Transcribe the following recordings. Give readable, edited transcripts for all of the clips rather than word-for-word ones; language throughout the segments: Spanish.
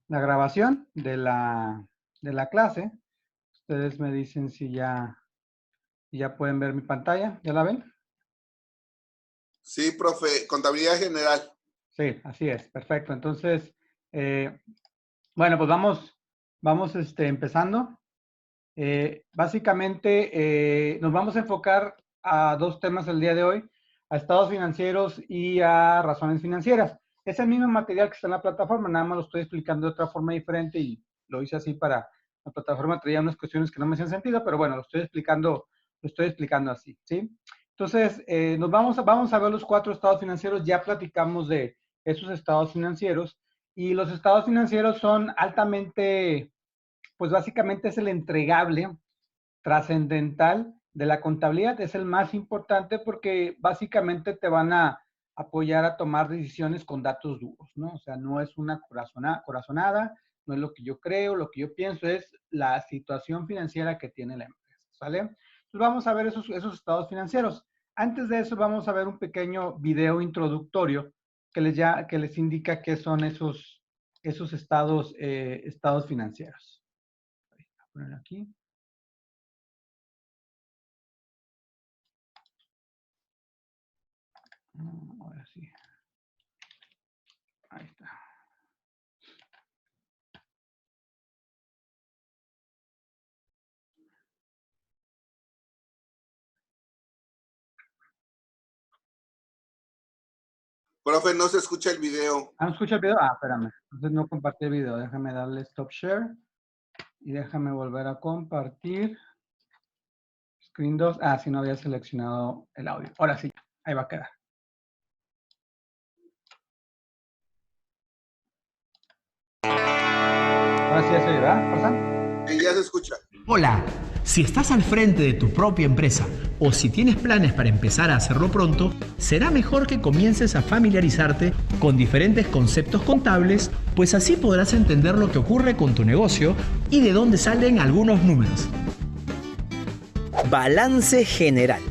la grabación de la clase. Ustedes me dicen si ya pueden ver mi pantalla. ¿Ya la ven? Sí, profe, contabilidad general. Sí, así es. Perfecto. Entonces, bueno, pues vamos empezando. Básicamente, nos vamos a enfocar a dos temas el día de hoy, a estados financieros y a razones financieras. Es el mismo material que está en la plataforma, nada más lo estoy explicando de otra forma diferente y lo hice así para la plataforma traía unas cuestiones que no me hacían sentido, pero bueno, lo estoy explicando así, ¿sí? Entonces, vamos a ver los cuatro estados financieros, ya platicamos de esos estados financieros y los estados financieros son altamente, pues básicamente es el entregable trascendental de la contabilidad, es el más importante porque básicamente te van a apoyar a tomar decisiones con datos duros, ¿no? O sea, no es una corazonada, no es lo que yo creo, lo que yo pienso, es la situación financiera que tiene la empresa, ¿sale? Entonces vamos a ver esos estados financieros. Antes de eso vamos a ver un pequeño video introductorio que les indica qué son esos estados financieros. Voy a poner aquí. Ahora sí. Ahí está. Profe, no se escucha el video. ¿No escucha el video? Ah, espérame. Entonces no compartí el video. Déjame darle stop share. Y déjame volver a compartir. Screen 2. Ah, si no había seleccionado el audio. Ahora sí, ahí va a quedar. Ahora sí ya se oye, ¿verdad? ¿Pasan? Sí, ya se escucha. Hola, si estás al frente de tu propia empresa o si tienes planes para empezar a hacerlo pronto, será mejor que comiences a familiarizarte con diferentes conceptos contables, pues así podrás entender lo que ocurre con tu negocio y de dónde salen algunos números. Balance general.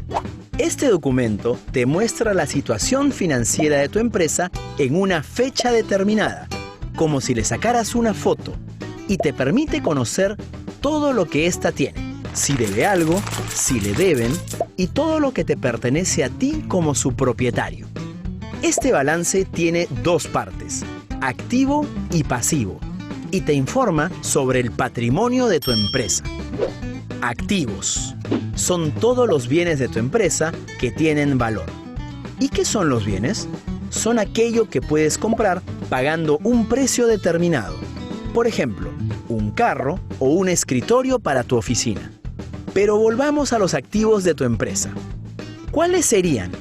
Este documento te muestra la situación financiera de tu empresa en una fecha determinada, como si le sacaras una foto, y te permite conocer todo lo que ésta tiene, si debe algo, si le deben, y todo lo que te pertenece a ti como su propietario. Este balance tiene dos partes, activo y pasivo, y te informa sobre el patrimonio de tu empresa. Activos. Son todos los bienes de tu empresa que tienen valor. ¿Y qué son los bienes? Son aquello que puedes comprar pagando un precio determinado. Por ejemplo, un carro o un escritorio para tu oficina. Pero volvamos a los activos de tu empresa. ¿Cuáles serían?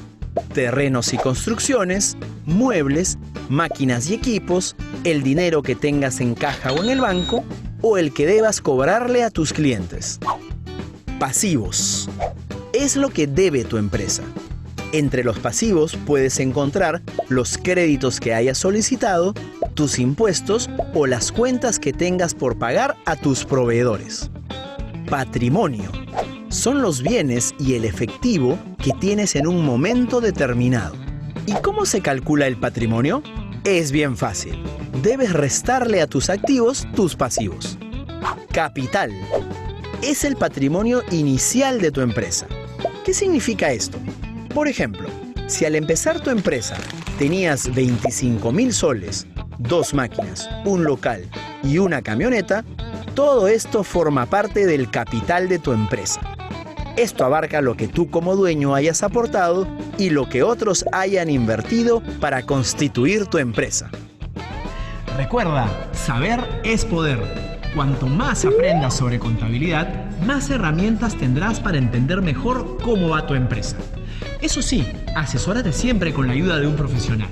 Terrenos y construcciones, muebles, máquinas y equipos, el dinero que tengas en caja o en el banco, o el que debas cobrarle a tus clientes. Pasivos. Es lo que debe tu empresa. Entre los pasivos puedes encontrar los créditos que hayas solicitado, tus impuestos o las cuentas que tengas por pagar a tus proveedores. Patrimonio. Son los bienes y el efectivo que tienes en un momento determinado. ¿Y cómo se calcula el patrimonio? Es bien fácil. Debes restarle a tus activos tus pasivos. Capital. Es el patrimonio inicial de tu empresa. ¿Qué significa esto? Por ejemplo, si al empezar tu empresa tenías 25,000 soles, 2 máquinas, un local y una camioneta, todo esto forma parte del capital de tu empresa. Esto abarca lo que tú como dueño hayas aportado y lo que otros hayan invertido para constituir tu empresa. Recuerda, saber es poder. Cuanto más aprendas sobre contabilidad, más herramientas tendrás para entender mejor cómo va tu empresa. Eso sí, asesórate siempre con la ayuda de un profesional.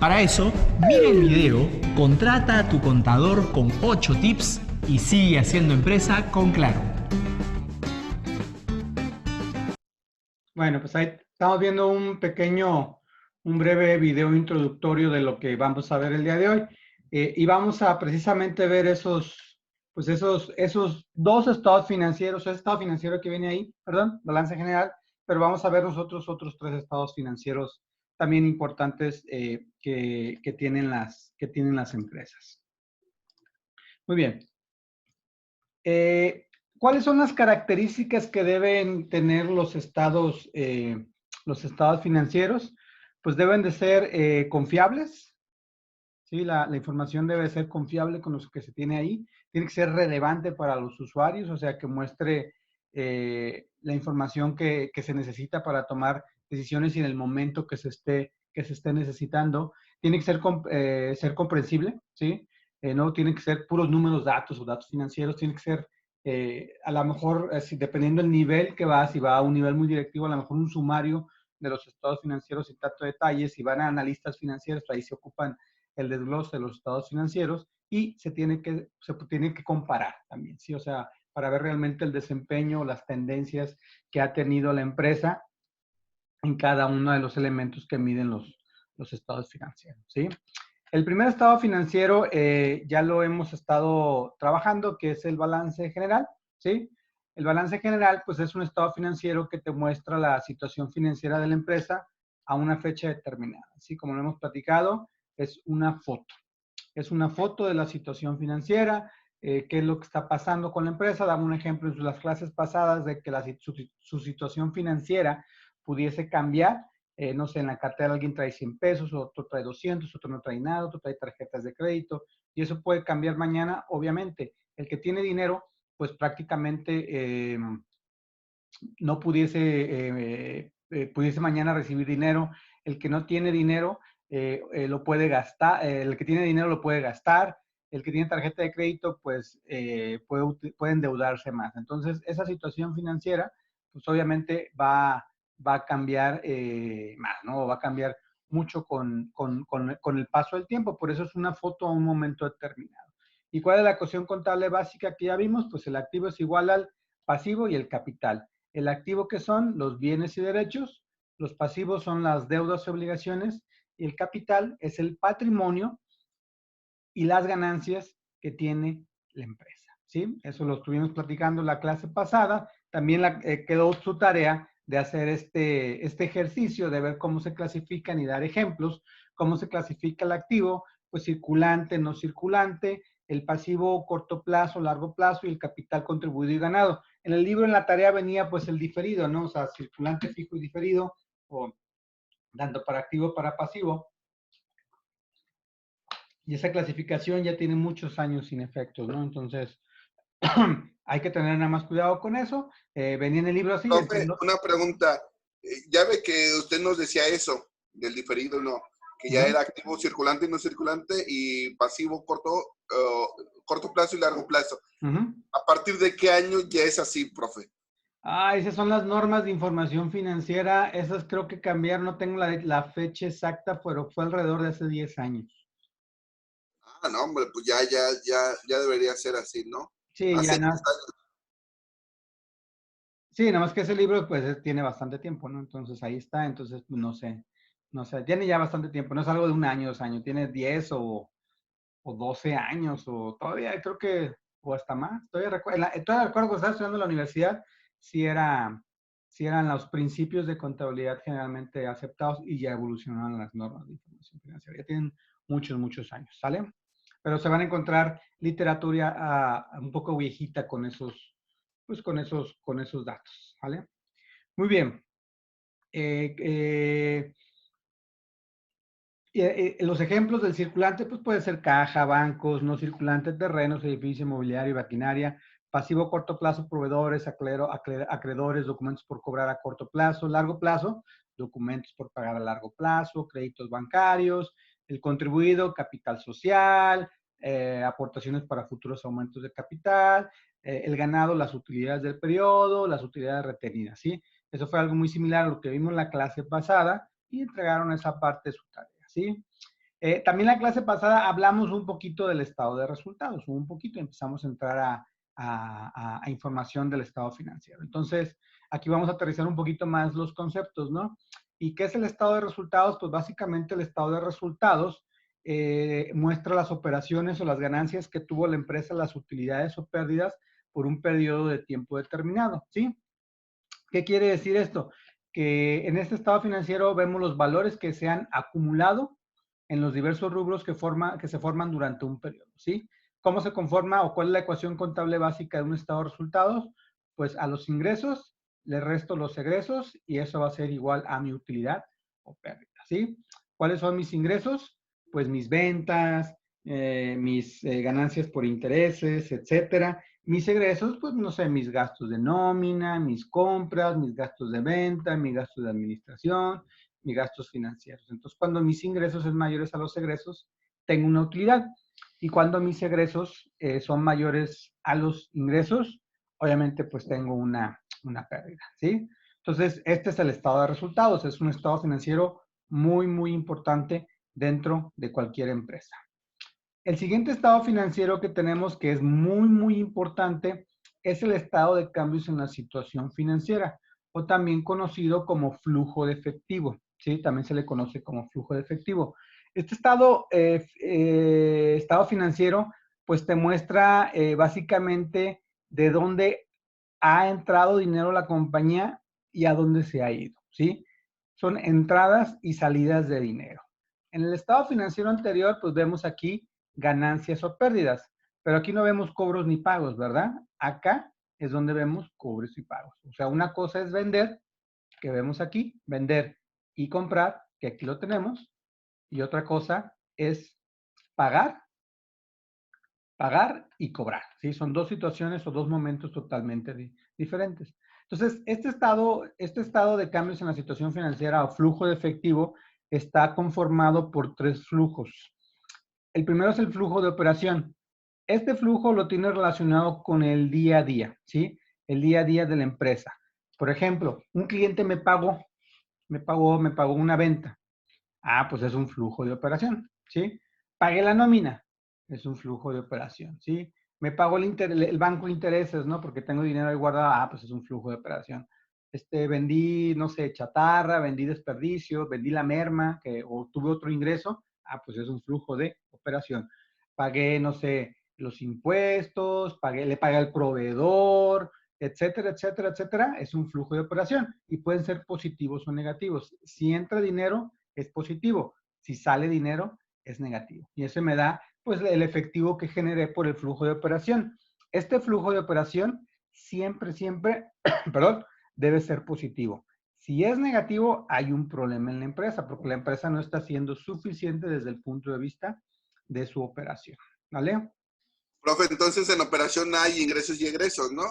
Para eso, mira el video, contrata a tu contador con 8 tips y sigue haciendo empresa con Claro. Bueno, pues ahí estamos viendo un breve video introductorio de lo que vamos a ver el día de hoy. Y vamos a precisamente ver esos dos estados financieros, ese estado financiero que viene ahí, perdón, balance general, pero vamos a ver nosotros otros tres estados financieros también importantes que tienen las empresas. Muy bien. ¿Cuáles son las características que deben tener los estados financieros? Pues deben de ser confiables, ¿sí? La información debe ser confiable con lo que se tiene ahí. Tiene que ser relevante para los usuarios, o sea, que muestre la información que se necesita para tomar decisiones y en el momento que se esté necesitando. Tiene que ser comprensible, ¿sí? No tiene que ser puros números, datos o datos financieros. Tiene que ser, a lo mejor, dependiendo del nivel que va, si va a un nivel muy directivo, a lo mejor un sumario de los estados financieros sin tanto detalle. Si van a analistas financieros, ahí se ocupan el desglose de los estados financieros y se tiene que comparar también, ¿sí? O sea, para ver realmente el desempeño, las tendencias que ha tenido la empresa en cada uno de los elementos que miden los estados financieros, ¿sí? El primer estado financiero ya lo hemos estado trabajando, que es el balance general, ¿sí? El balance general, pues es un estado financiero que te muestra la situación financiera de la empresa a una fecha determinada, ¿sí? Como lo hemos platicado, es una foto. Es una foto de la situación financiera, qué es lo que está pasando con la empresa. Damos un ejemplo en las clases pasadas de que su situación financiera pudiese cambiar. No sé, en la cartera alguien trae 100 pesos, otro trae 200, otro no trae nada, otro trae tarjetas de crédito, y eso puede cambiar mañana, obviamente. El que tiene dinero, pues prácticamente no pudiese mañana recibir dinero. El que no tiene dinero lo puede gastar, el que tiene dinero lo puede gastar, el que tiene tarjeta de crédito pues puede endeudarse más. Entonces esa situación financiera pues obviamente va a cambiar más, ¿no? Va a cambiar mucho con el paso del tiempo. Por eso es una foto a un momento determinado. ¿Y cuál es la ecuación contable básica que ya vimos? Pues el activo es igual al pasivo y el capital. El activo, que son los bienes y derechos, los pasivos son las deudas y obligaciones, y el capital es el patrimonio y las ganancias que tiene la empresa, ¿sí? Eso lo estuvimos platicando en la clase pasada. También quedó su tarea de hacer este ejercicio, de ver cómo se clasifican y dar ejemplos, cómo se clasifica el activo, pues circulante, no circulante, el pasivo corto plazo, largo plazo y el capital contribuido y ganado. En el libro, en la tarea venía pues el diferido, ¿no? O sea, circulante, fijo y diferido, o tanto para activo para pasivo. Y esa clasificación ya tiene muchos años sin efectos, ¿no? Entonces, hay que tener nada más cuidado con eso. Venía en el libro así. Profe, una pregunta. Ya ve que usted nos decía eso, del diferido, ¿no? Que ya era activo circulante y no circulante y pasivo corto plazo y largo plazo. ¿A partir de qué año ya es así, profe? Esas son las normas de información financiera. Esas creo que cambiaron, no tengo la fecha exacta, pero fue alrededor de hace 10 años. No, hombre, pues ya debería ser así, ¿no? Sí, Hace ya 10 nada. años. Sí, nada más que ese libro pues tiene bastante tiempo, ¿no? Entonces ahí está, entonces pues, no sé, tiene ya bastante tiempo, no es algo de un año, 2 años, tiene 10 o 12 años o todavía creo que, o hasta más. Todavía recuerdo cuando estaba estudiando en la universidad, sí eran los principios de contabilidad generalmente aceptados y ya evolucionaron las normas de información financiera. Ya tienen muchos años, ¿sale? Pero se van a encontrar literatura un poco viejita con esos datos, ¿vale? Muy bien. Los ejemplos del circulante, pues puede ser caja, bancos, no circulante, terrenos, edificio, mobiliario, maquinaria, pasivo a corto plazo, proveedores, acreedores, documentos por cobrar a corto plazo, largo plazo, documentos por pagar a largo plazo, créditos bancarios, el contribuido, capital social, aportaciones para futuros aumentos de capital, el ganado, las utilidades del periodo, las utilidades retenidas, ¿sí? Eso fue algo muy similar a lo que vimos en la clase pasada y entregaron esa parte de su tarea, ¿sí? También en la clase pasada hablamos un poquito del estado de resultados, un poquito, empezamos a entrar a información del estado financiero. Entonces, aquí vamos a aterrizar un poquito más los conceptos, ¿no? ¿Y qué es el estado de resultados? Pues básicamente el estado de resultados muestra las operaciones o las ganancias que tuvo la empresa, las utilidades o pérdidas por un periodo de tiempo determinado, ¿sí? ¿Qué quiere decir esto? Que en este estado financiero vemos los valores que se han acumulado en los diversos rubros que se forman durante un periodo, ¿sí? ¿Cómo se conforma o cuál es la ecuación contable básica de un estado de resultados? Pues a los ingresos le resto los egresos y eso va a ser igual a mi utilidad o pérdida, ¿sí? ¿Cuáles son mis ingresos? Pues mis ventas, mis ganancias por intereses, etcétera. Mis egresos, pues no sé, mis gastos de nómina, mis compras, mis gastos de venta, mis gastos de administración, mis gastos financieros. Entonces, cuando mis ingresos son mayores a los egresos, tengo una utilidad. Y cuando mis egresos son mayores a los ingresos, obviamente pues tengo una pérdida, ¿sí? Entonces, este es el estado de resultados. Es un estado financiero muy, muy importante dentro de cualquier empresa. El siguiente estado financiero que tenemos, que es muy, muy importante, es el estado de cambios en la situación financiera, o también conocido como flujo de efectivo, ¿sí? También se le conoce como flujo de efectivo. Este estado financiero, pues te muestra básicamente de dónde ha entrado dinero a la compañía y a dónde se ha ido, ¿sí? Son entradas y salidas de dinero. En el estado financiero anterior, pues vemos aquí ganancias o pérdidas, pero aquí no vemos cobros ni pagos, ¿verdad? Acá es donde vemos cobros y pagos. O sea, una cosa es vender, que vemos aquí, vender y comprar, que aquí lo tenemos, y otra cosa es pagar, pagar y cobrar, ¿sí? Son dos situaciones o dos momentos totalmente diferentes. Entonces, este estado de cambios en la situación financiera o flujo de efectivo está conformado por tres flujos. El primero es el flujo de operación. Este flujo lo tiene relacionado con el día a día, ¿sí? El día a día de la empresa. Por ejemplo, un cliente me pagó una venta. Ah, pues es un flujo de operación, ¿sí? Pagué la nómina, es un flujo de operación, ¿sí? Me pagó el banco intereses, ¿no? Porque tengo dinero ahí guardado, ah, pues es un flujo de operación. Vendí, no sé, chatarra, vendí desperdicio, vendí la merma, o tuve otro ingreso, ah, pues es un flujo de operación. Pagué, no sé, los impuestos, le pagué al proveedor, etcétera, etcétera, etcétera, es un flujo de operación y pueden ser positivos o negativos. Si entra dinero, es positivo. Si sale dinero, es negativo. Y eso me da, pues, el efectivo que generé por el flujo de operación. Este flujo de operación siempre, siempre, perdón, debe ser positivo. Si es negativo, hay un problema en la empresa, porque la empresa no está siendo suficiente desde el punto de vista de su operación. ¿Vale? Profe, entonces en operación hay ingresos y egresos, ¿no?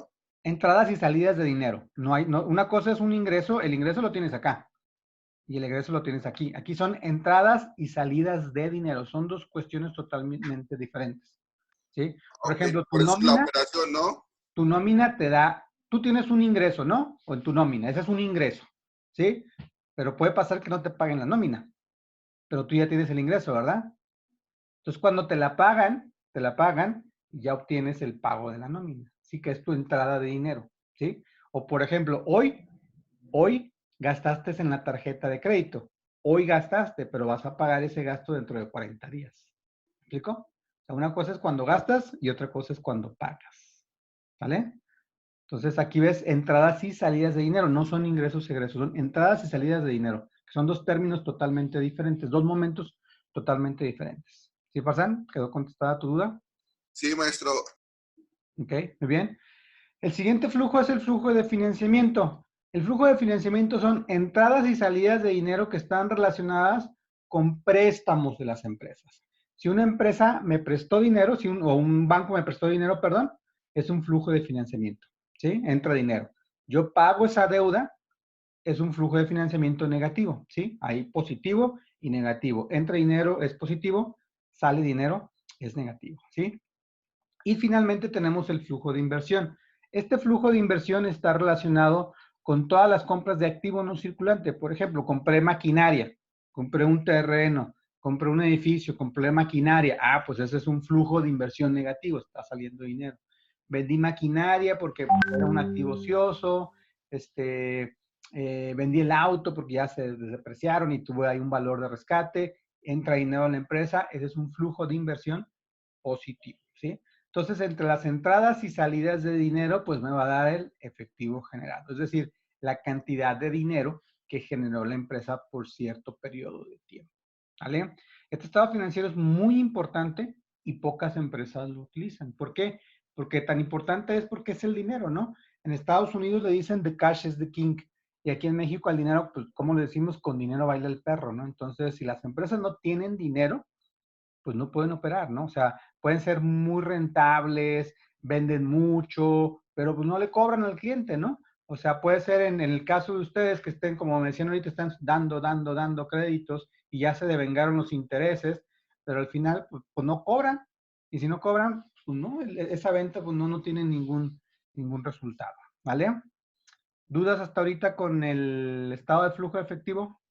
Entradas y salidas de dinero. Una cosa es un ingreso, el ingreso lo tienes acá y el egreso lo tienes aquí. Aquí son entradas y salidas de dinero. Son dos cuestiones totalmente diferentes, ¿sí? Por Ok, ejemplo, por eso es la operación, ¿no? tu nómina te da, tú tienes un ingreso, ¿no? O en tu nómina, ese es un ingreso, ¿sí? Pero puede pasar que no te paguen la nómina, pero tú ya tienes el ingreso, ¿verdad? Entonces, cuando te la pagan y ya obtienes el pago de la nómina. Sí, que es tu entrada de dinero, ¿sí? O por ejemplo, hoy gastaste en la tarjeta de crédito. Hoy gastaste, pero vas a pagar ese gasto dentro de 40 días. ¿Me explico? O sea, una cosa es cuando gastas y otra cosa es cuando pagas. ¿Vale? Entonces aquí ves entradas y salidas de dinero. No son ingresos y egresos, son entradas y salidas de dinero. Que son dos términos totalmente diferentes, dos momentos totalmente diferentes. ¿Sí, Farzán? ¿Quedó contestada tu duda? Sí, maestro. Ok, muy bien. El siguiente flujo es el flujo de financiamiento. El flujo de financiamiento son entradas y salidas de dinero que están relacionadas con préstamos de las empresas. Si una empresa me prestó dinero, o un banco me prestó dinero, perdón, es un flujo de financiamiento, ¿sí? Entra dinero. Yo pago esa deuda, es un flujo de financiamiento negativo, ¿sí? Hay positivo y negativo. Entra dinero es positivo, sale dinero es negativo, ¿sí? Y finalmente tenemos el flujo de inversión. Este flujo de inversión está relacionado con todas las compras de activo no circulante. Por ejemplo, compré maquinaria, compré un terreno, compré un edificio, compré maquinaria. Ah, pues ese es un flujo de inversión negativo, está saliendo dinero. Vendí maquinaria porque era un activo ocioso, vendí el auto porque ya se depreciaron y tuve ahí un valor de rescate, entra dinero a la empresa, ese es un flujo de inversión positivo, ¿sí? Entonces, entre las entradas y salidas de dinero, pues me va a dar el efectivo generado, es decir, la cantidad de dinero que generó la empresa por cierto periodo de tiempo, ¿vale? Este estado financiero es muy importante y pocas empresas lo utilizan. ¿Por qué? Porque tan importante es porque es el dinero, ¿no? En Estados Unidos le dicen the cash is the king. Y aquí en México al dinero, pues, ¿cómo le decimos? Con dinero baila el perro, ¿no? Entonces, si las empresas no tienen dinero, pues no pueden operar, ¿no? O sea, pueden ser muy rentables, venden mucho, pero pues no le cobran al cliente, ¿no? O sea, puede ser en el caso de ustedes que estén, como me decían ahorita, están dando créditos y ya se devengaron los intereses, pero al final, pues no cobran. Y si no cobran, pues no, esa venta pues no tiene ningún resultado, ¿vale? ¿Dudas hasta ahorita con el estado de flujo de efectivo?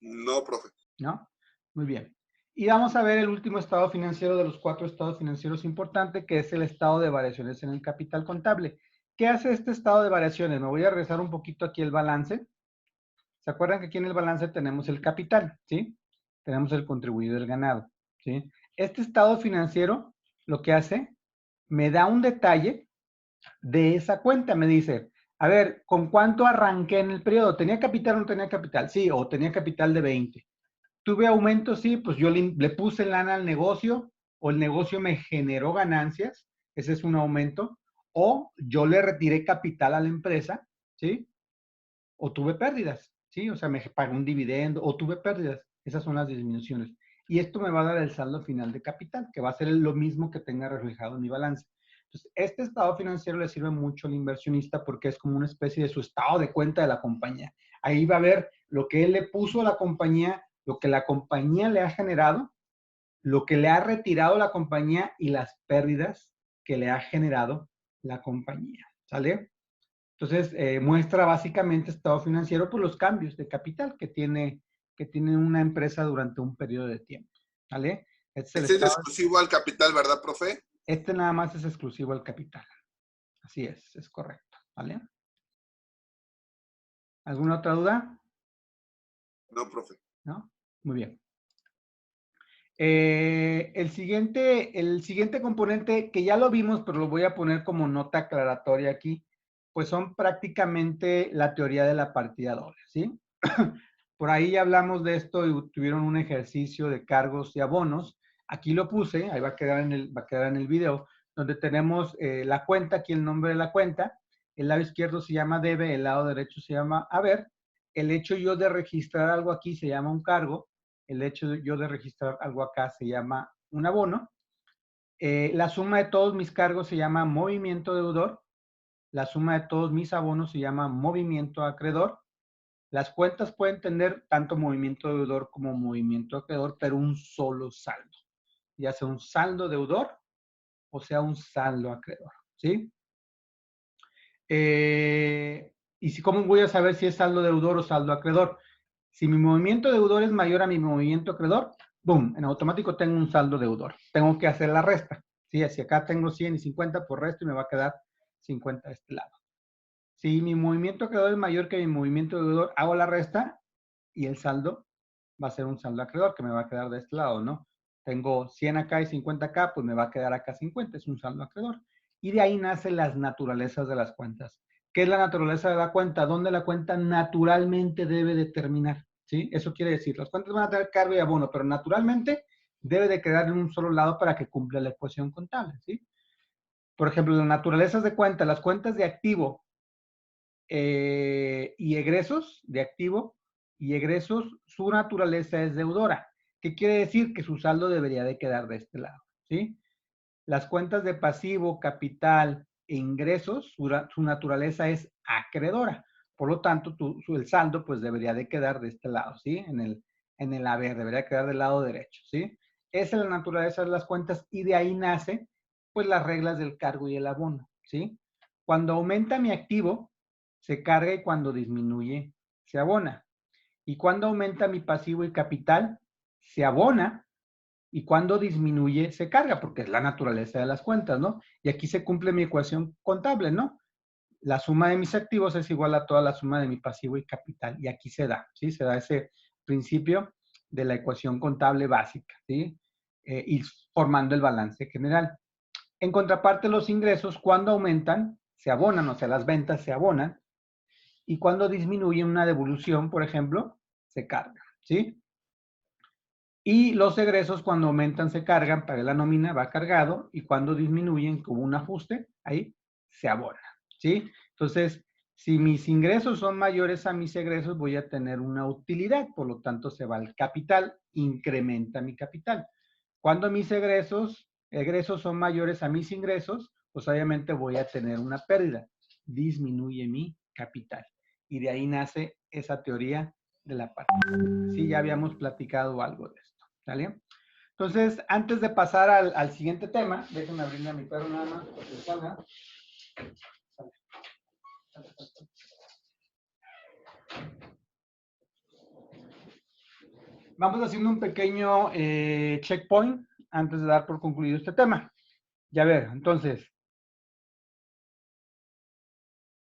No, profe. ¿No? Muy bien. Y vamos a ver el último estado financiero de los 4 estados financieros importantes, que es el estado de variaciones en el capital contable. ¿Qué hace este estado de variaciones? Me voy a regresar un poquito aquí el balance. ¿Se acuerdan que aquí en el balance tenemos el capital? ¿Sí? Tenemos el contribuido del ganado. ¿Sí? Este estado financiero lo que hace, me da un detalle de esa cuenta. Me dice, a ver, ¿con cuánto arranqué en el periodo? ¿Tenía capital o no tenía capital? Sí, o tenía capital de 20. ¿Tuve aumento? Sí, pues yo le puse lana al negocio o el negocio me generó ganancias, ese es un aumento, o yo le retiré capital a la empresa, ¿sí? O tuve pérdidas, ¿sí? O sea, me pagó un dividendo o tuve pérdidas, esas son las disminuciones. Y esto me va a dar el saldo final de capital, que va a ser lo mismo que tenga reflejado en mi balance. Entonces, este estado financiero le sirve mucho al inversionista porque es como una especie de su estado de cuenta de la compañía. Ahí va a ver lo que él le puso a la compañía, lo que la compañía le ha generado, lo que le ha retirado la compañía y las pérdidas que le ha generado la compañía. ¿Sale? Entonces, muestra básicamente estado financiero por los cambios de capital que tiene una empresa durante un periodo de tiempo. ¿Vale? Este es el Este es estado. exclusivo al capital, ¿verdad, profe? Este nada más es exclusivo al capital. Así es correcto. ¿Vale? ¿Alguna otra duda? No, profe. ¿No? Muy bien. El siguiente componente que ya lo vimos, pero lo voy a poner como nota aclaratoria aquí, pues son prácticamente la teoría de la partida doble, ¿sí? Por ahí ya hablamos de esto y tuvieron un ejercicio de cargos y abonos. Aquí lo puse, ahí va a quedar en el video, donde tenemos la cuenta, aquí el nombre de la cuenta. El lado izquierdo se llama debe, el lado derecho se llama haber. El hecho yo de registrar algo aquí se llama un cargo. El hecho yo de registrar algo acá se llama un abono. La suma de todos mis cargos se llama movimiento deudor. La suma de todos mis abonos se llama movimiento acreedor. Las cuentas pueden tener tanto movimiento deudor como movimiento acreedor, pero un solo saldo. Ya sea un saldo deudor o sea un saldo acreedor. ¿Sí? ¿Y cómo voy a saber si es saldo deudor o saldo acreedor? Si mi movimiento deudor es mayor a mi movimiento acreedor, ¡boom! En automático tengo un saldo deudor. Tengo que hacer la resta. ¿Sí? Si acá tengo 100 y 50 por resto y me va a quedar 50 de este lado. Si mi movimiento acreedor es mayor que mi movimiento deudor, hago la resta y el saldo va a ser un saldo acreedor que me va a quedar de este lado, ¿no? Tengo 100 acá y 50 acá, pues me va a quedar acá 50, es un saldo acreedor. Y de ahí nacen las naturalezas de las cuentas. ¿Qué es la naturaleza de la cuenta? ¿Dónde la cuenta naturalmente debe de terminar? ¿Sí? Eso quiere decir, las cuentas van a tener cargo y abono, pero naturalmente debe de quedar en un solo lado para que cumpla la ecuación contable, ¿sí? Por ejemplo, las naturalezas de cuenta, las cuentas de activo y egresos, de activo y egresos, su naturaleza es deudora. ¿Qué quiere decir? Que su saldo debería de quedar de este lado, ¿sí? Las cuentas de pasivo, capital e ingresos, su naturaleza es acreedora. Por lo tanto, el saldo pues debería de quedar de este lado, ¿sí? En el haber, debería quedar del lado derecho, ¿sí? Esa es la naturaleza de las cuentas y de ahí nace pues las reglas del cargo y el abono, ¿sí? Cuando aumenta mi activo, se carga y cuando disminuye, se abona. Y cuando aumenta mi pasivo y capital, se abona y cuando disminuye, se carga, porque es la naturaleza de las cuentas, ¿no? Y aquí se cumple mi ecuación contable, ¿no? La suma de mis activos es igual a toda la suma de mi pasivo y capital. Y aquí se da, ¿sí? Se da ese principio de la ecuación contable básica, ¿sí? Y formando el balance general. En contraparte, los ingresos, cuando aumentan, se abonan, o sea, las ventas se abonan. Y cuando disminuye una devolución, por ejemplo, se carga, ¿sí? Y los egresos cuando aumentan se cargan, para la nómina va cargado, y cuando disminuyen como un ajuste, ahí se abona, ¿sí? Entonces, si mis ingresos son mayores a mis egresos, voy a tener una utilidad, por lo tanto se va al capital, incrementa mi capital. Cuando mis egresos son mayores a mis ingresos, pues obviamente voy a tener una pérdida, disminuye mi capital. Y de ahí nace esa teoría de la partida. Sí, ya habíamos platicado algo de esto, ¿vale? Entonces, antes de pasar al siguiente tema, déjenme abrirle a mi perro nada más, porque salga. Vamos haciendo un pequeño checkpoint antes de dar por concluido este tema. Ya ver, entonces,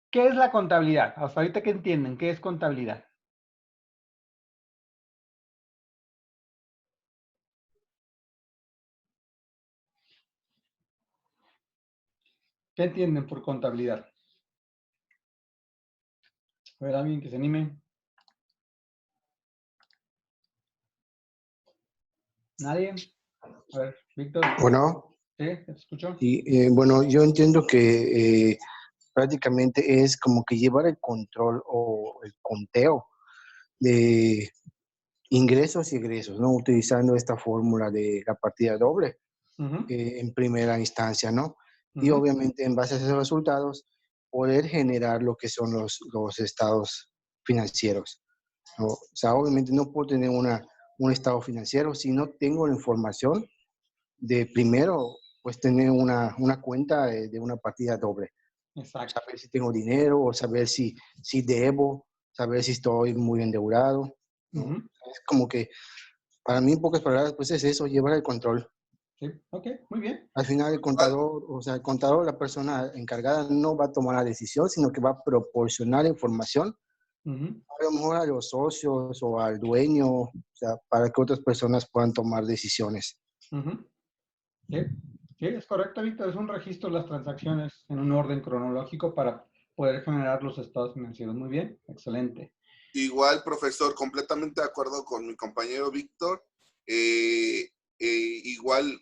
¿qué es la contabilidad? Hasta ahorita que entienden, ¿qué es contabilidad? ¿Qué entienden por contabilidad? A ver, alguien que se anime. ¿Nadie? A ver, Víctor. Bueno, ¿Sí? ¿Te escucho? y, bueno, yo entiendo que prácticamente es como que llevar el control o el conteo de ingresos y egresos, ¿no? Utilizando esta fórmula de la partida doble en primera instancia, ¿no? Y obviamente en base a esos resultados, poder generar lo que son los estados financieros, ¿no? O sea, obviamente no puedo tener un estado financiero si no tengo la información de primero, pues tener una cuenta de una partida doble. Exacto. Saber si tengo dinero o saber si debo, saber si estoy muy endeudado, ¿no? Es como que, para mí, en pocas palabras, pues es eso, llevar el control. Sí, ok, muy bien. Al final, el contador, o sea, el contador, la persona encargada, no va a tomar la decisión, sino que va a proporcionar información, a lo mejor a los socios o al dueño, o sea, para que otras personas puedan tomar decisiones. Sí, sí, es correcto, Víctor. Es un registro de las transacciones en un orden cronológico para poder generar los estados financieros. Muy bien, excelente. Igual, profesor, completamente de acuerdo con mi compañero Víctor. Igual,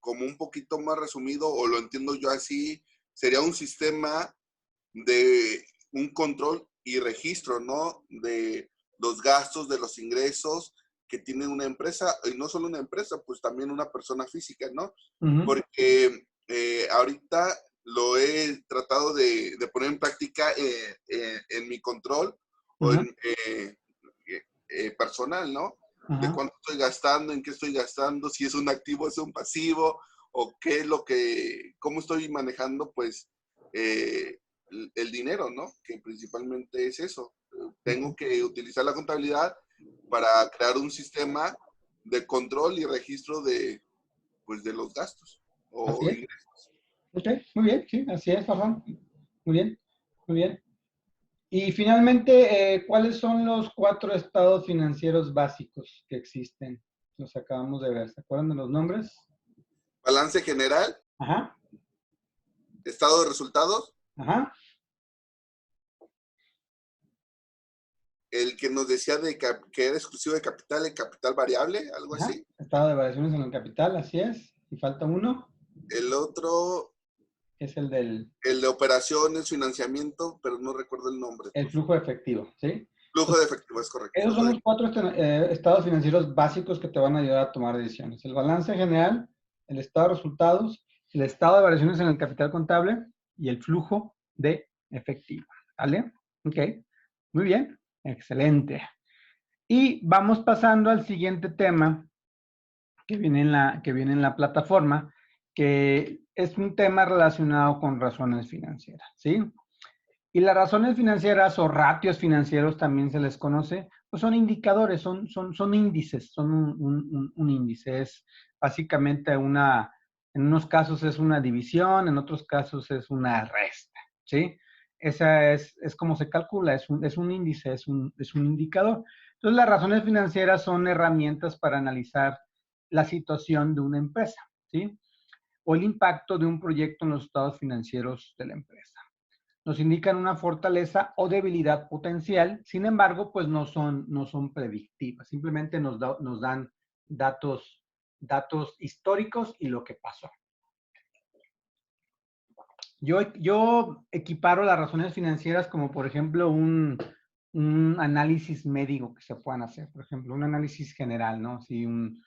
como un poquito más resumido, o lo entiendo yo así, sería un sistema de un control y registro, ¿no? De los gastos, de los ingresos que tiene una empresa, y no solo una empresa, pues también una persona física, ¿no? Porque ahorita lo he tratado de poner en práctica en mi control o en personal, ¿no? De cuánto estoy gastando, en qué estoy gastando, si es un activo, es un pasivo, o qué es lo que, cómo estoy manejando, pues, el dinero, ¿no? Que principalmente es eso. Tengo que utilizar la contabilidad para crear un sistema de control y registro de, pues, de los gastos o Así es. ingresos. Ok, muy bien, sí, así es, Farfán. Muy bien, muy bien. Y finalmente, ¿cuáles son los 4 estados financieros básicos que existen? Los acabamos de ver. ¿Se acuerdan de los nombres? Balance general, Ajá, estado de resultados, ajá. el que nos decía de que era exclusivo de capital, el capital variable, algo Ajá, así. estado de variaciones en el capital, así es. Y falta uno, El otro, que es el del el de operaciones, financiamiento, pero no recuerdo el nombre. el flujo efectivo, ¿sí? Flujo de efectivo, es correcto. Esos son los 4 estados financieros básicos que te van a ayudar a tomar decisiones. El balance general, el estado de resultados, el estado de variaciones en el capital contable y el flujo de efectivo. ¿Vale? Ok. Muy bien. Excelente. Y vamos pasando al siguiente tema que viene en la plataforma, que es un tema relacionado con razones financieras, ¿sí? Y las razones financieras o ratios financieros también se les conoce, pues son indicadores, son índices, son un índice. Es básicamente en unos casos es una división, en otros casos es una resta, ¿sí? Esa es como se calcula, es un índice, es un indicador. Entonces, las razones financieras son herramientas para analizar la situación de una empresa, ¿sí? O el impacto de un proyecto en los estados financieros de la empresa. Nos indican una fortaleza o debilidad potencial, sin embargo, pues no son predictivas, simplemente nos dan datos históricos y lo que pasó. Yo equiparo las razones financieras como, por ejemplo, un análisis médico que se puedan hacer. Por ejemplo, un análisis general, ¿no? Si un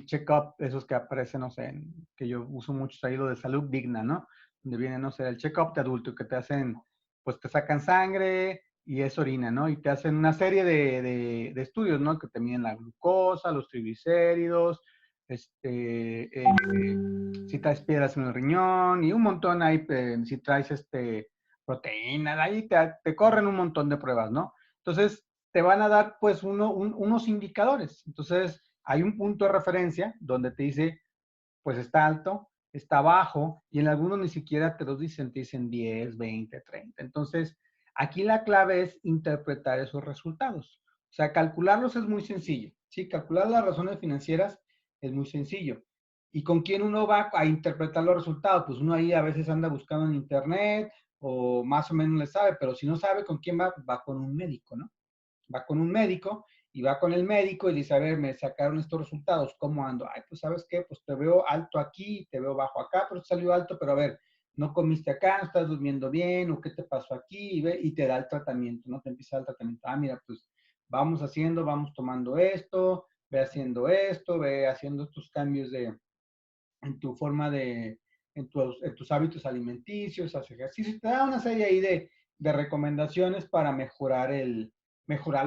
check-up, esos que aparecen, no sé, que yo uso mucho ahí, lo de Salud Digna, ¿no? Donde viene, no sé, el check-up de adulto, que te hacen, pues te sacan sangre y es orina, ¿no? Y te hacen una serie de estudios, ¿no? Que te miden la glucosa, los triglicéridos, si traes piedras en el riñón y un montón ahí, si traes proteínas, ahí te corren un montón de pruebas, ¿no? Entonces, te van a dar pues unos indicadores. Entonces, hay un punto de referencia donde te dice, pues está alto, está bajo, y en algunos ni siquiera te los dicen, te dicen 10, 20, 30. Entonces, aquí la clave es interpretar esos resultados. O sea, calcularlos es muy sencillo, ¿sí? Calcular las razones financieras es muy sencillo. ¿Y con quién uno va a interpretar los resultados? Pues uno ahí a veces anda buscando en internet o más o menos le sabe, pero si no sabe con quién va, va con un médico, ¿no? Va con un médico y va con el médico y dice, a ver, me sacaron estos resultados, ¿cómo ando? Ay, pues, ¿sabes qué? Pues te veo alto aquí, te veo bajo acá, pero salió alto, pero a ver, no comiste acá, no estás durmiendo bien, o qué te pasó aquí, y te da el tratamiento, ¿no? Te empieza el tratamiento. Ah, mira, pues vamos haciendo, vamos tomando esto, ve haciendo estos cambios en tu forma en tus hábitos alimenticios, haces ejercicio, te da una serie ahí de recomendaciones para mejorar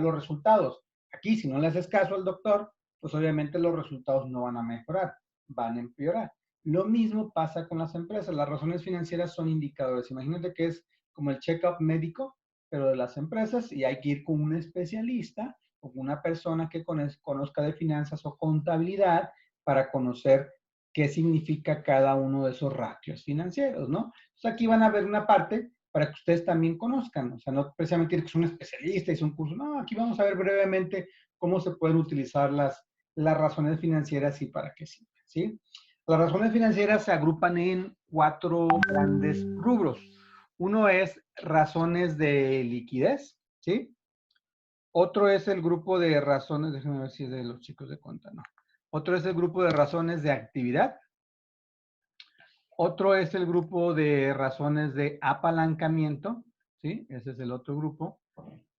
los resultados. Aquí, si no le haces caso al doctor, pues obviamente los resultados no van a mejorar, van a empeorar. Lo mismo pasa con las empresas. Las razones financieras son indicadores. Imagínate que es como el check-up médico, pero de las empresas, y hay que ir con un especialista o con una persona que conozca de finanzas o contabilidad para conocer qué significa cada uno de esos ratios financieros, ¿no? Entonces aquí van a ver una parte para que ustedes también conozcan, o sea, no precisamente que es un especialista y es un curso, no, aquí vamos a ver brevemente cómo se pueden utilizar las razones financieras y para qué sirven, ¿sí? Las razones financieras se agrupan en 4 grandes rubros. Uno es razones de liquidez, ¿sí? Otro es el grupo de razones, déjenme ver si es de los chicos de cuenta, no. Otro es el grupo de razones de actividad. Otro es el grupo de razones de apalancamiento, ¿sí? Ese es el otro grupo.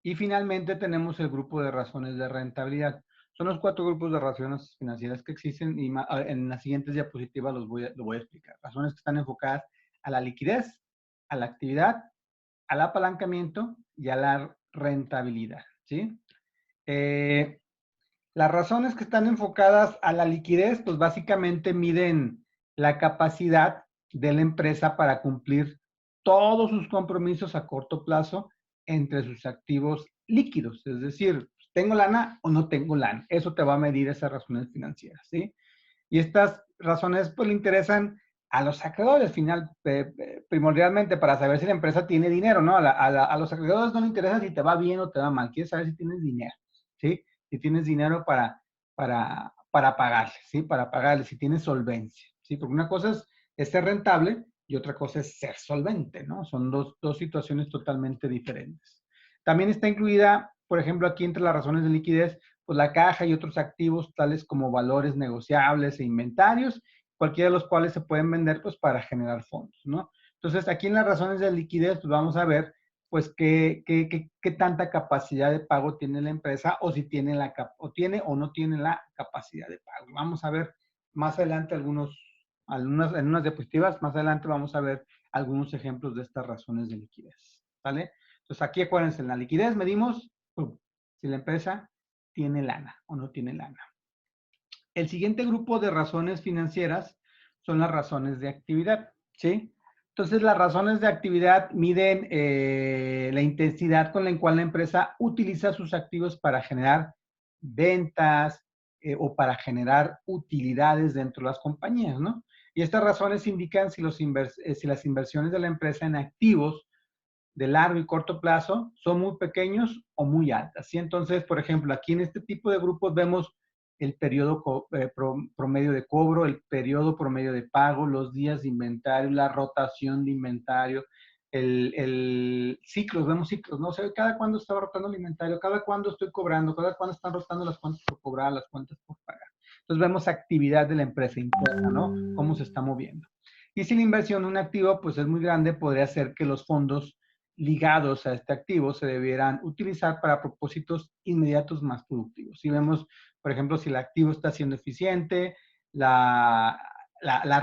Y finalmente tenemos el grupo de razones de rentabilidad. Son los 4 grupos de razones financieras que existen y en las siguientes diapositivas lo voy a explicar. Razones que están enfocadas a la liquidez, a la actividad, al apalancamiento y a la rentabilidad, ¿sí? Las razones que están enfocadas a la liquidez, pues básicamente miden la capacidad de la empresa para cumplir todos sus compromisos a corto plazo entre sus activos líquidos. Es decir, ¿tengo lana o no tengo lana? Eso te va a medir esas razones financieras, ¿sí? Y estas razones, pues, le interesan a los acreedores, primordialmente para saber si la empresa tiene dinero, ¿no? A los acreedores no le interesa si te va bien o te va mal, quiere saber si tienes dinero, ¿sí? Si tienes dinero para pagarle, ¿sí? Para pagarle, si tienes solvencia, ¿sí? Porque una cosa es ser rentable y otra cosa es ser solvente, ¿no? Son dos situaciones totalmente diferentes. También está incluida, por ejemplo, aquí entre las razones de liquidez, pues la caja y otros activos tales como valores negociables e inventarios, cualquiera de los cuales se pueden vender pues para generar fondos, ¿no? Entonces, aquí en las razones de liquidez, pues vamos a ver pues qué tanta capacidad de pago tiene la empresa o si tiene o no tiene la capacidad de pago. Vamos a ver más adelante en unas diapositivas, más adelante vamos a ver algunos ejemplos de estas razones de liquidez, ¿vale? Entonces aquí acuérdense, en la liquidez medimos si la empresa tiene lana o no tiene lana. El siguiente grupo de razones financieras son las razones de actividad, ¿sí? Entonces, las razones de actividad miden la intensidad con la cual la empresa utiliza sus activos para generar ventas o para generar utilidades dentro de las compañías, ¿no? Y estas razones indican si las inversiones de la empresa en activos de largo y corto plazo son muy pequeños o muy altas, ¿sí? Entonces, por ejemplo, aquí en este tipo de grupos vemos el periodo promedio de cobro, el periodo promedio de pago, los días de inventario, la rotación de inventario, vemos ciclos, ¿no? O sea, cada cuándo está rotando el inventario, cada cuándo estoy cobrando, cada cuándo están rotando las cuentas por cobrar, las cuentas por pagar. Entonces vemos actividad de la empresa interna, ¿no? Cómo se está moviendo. Y si la inversión en un activo pues es muy grande, podría ser que los fondos ligados a este activo se debieran utilizar para propósitos inmediatos más productivos. Si vemos, por ejemplo, si el activo está siendo eficiente, la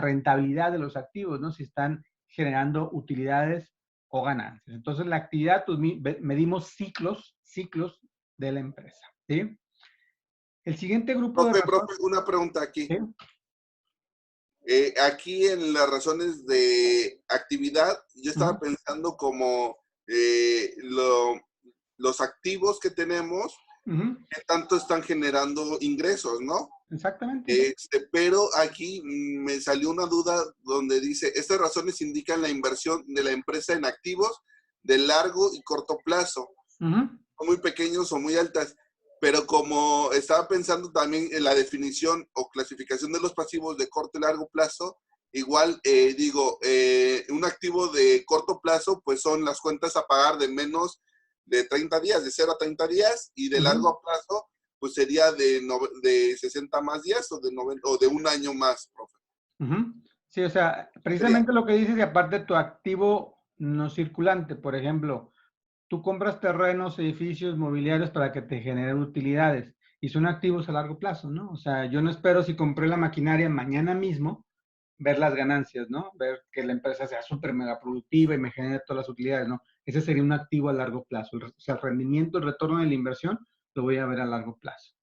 rentabilidad de los activos, ¿no? Si están generando utilidades o ganancias. Entonces, la actividad, pues, medimos ciclos de la empresa, ¿sí? El siguiente grupo de razones... Profe, una pregunta aquí. ¿Sí? Aquí en las razones de actividad, yo estaba pensando como los activos que tenemos, que tanto están generando ingresos, ¿no? Exactamente. Pero aquí me salió una duda donde dice, estas razones indican la inversión de la empresa en activos de largo y corto plazo, son muy pequeños o muy altas. Pero como estaba pensando también en la definición o clasificación de los pasivos de corto y largo plazo, igual un activo de corto plazo, pues son las cuentas a pagar de menos de 30 días, de 0 a 30 días, y de largo plazo, pues sería de 60 más días o de un año más, profe. Sí, o sea, precisamente lo que dices, y aparte tu activo no circulante, por ejemplo, tú compras terrenos, edificios, mobiliarios para que te generen utilidades y son activos a largo plazo, ¿no? O sea, yo no espero si compré la maquinaria mañana mismo ver las ganancias, ¿no? Ver que la empresa sea súper mega productiva y me genere todas las utilidades, ¿no? Ese sería un activo a largo plazo. O sea, el rendimiento, el retorno de la inversión lo voy a ver a largo plazo.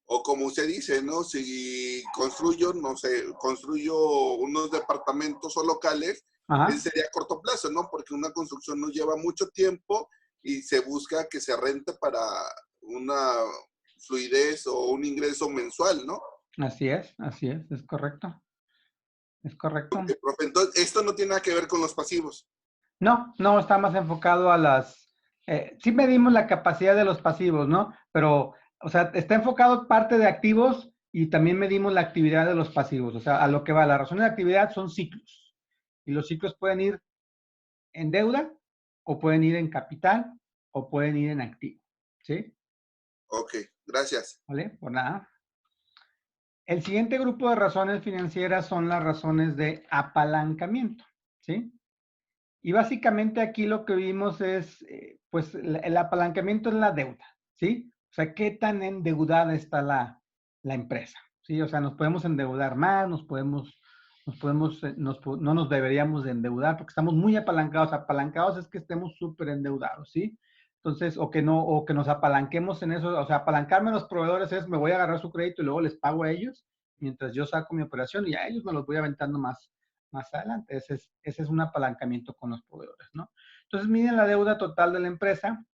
O como usted dice, ¿no? Si construyo, no sé, construyo unos departamentos o locales, ese sería a corto plazo, ¿no? Porque una construcción nos lleva mucho tiempo y se busca que se rente para una fluidez o un ingreso mensual, ¿no? Así es correcto. Es correcto. Okay, profe, entonces, esto no tiene nada que ver con los pasivos. No, está más enfocado a las... sí medimos la capacidad de los pasivos, ¿no? Pero, o sea, está enfocado parte de activos y también medimos la actividad de los pasivos. O sea, a lo que va, la razón de actividad son ciclos. Y los ciclos pueden ir en deuda, o pueden ir en capital, o pueden ir en activo. ¿Sí? Ok, gracias. ¿Vale? Por nada. El siguiente grupo de razones financieras son las razones de apalancamiento. ¿Sí? Y básicamente aquí lo que vimos es, pues, el apalancamiento es la deuda, ¿sí? O sea, ¿qué tan endeudada está la empresa? ¿Sí? O sea, nos podemos endeudar más, no nos deberíamos de endeudar porque estamos muy apalancados. Apalancados es que estemos súper endeudados, ¿sí? Entonces, o que nos apalanquemos en eso. O sea, apalancarme a los proveedores es, me voy a agarrar su crédito y luego les pago a ellos mientras yo saco mi operación y a ellos me los voy aventando más adelante. Ese es un apalancamiento con los proveedores, ¿no? Entonces, miden la deuda total de la empresa,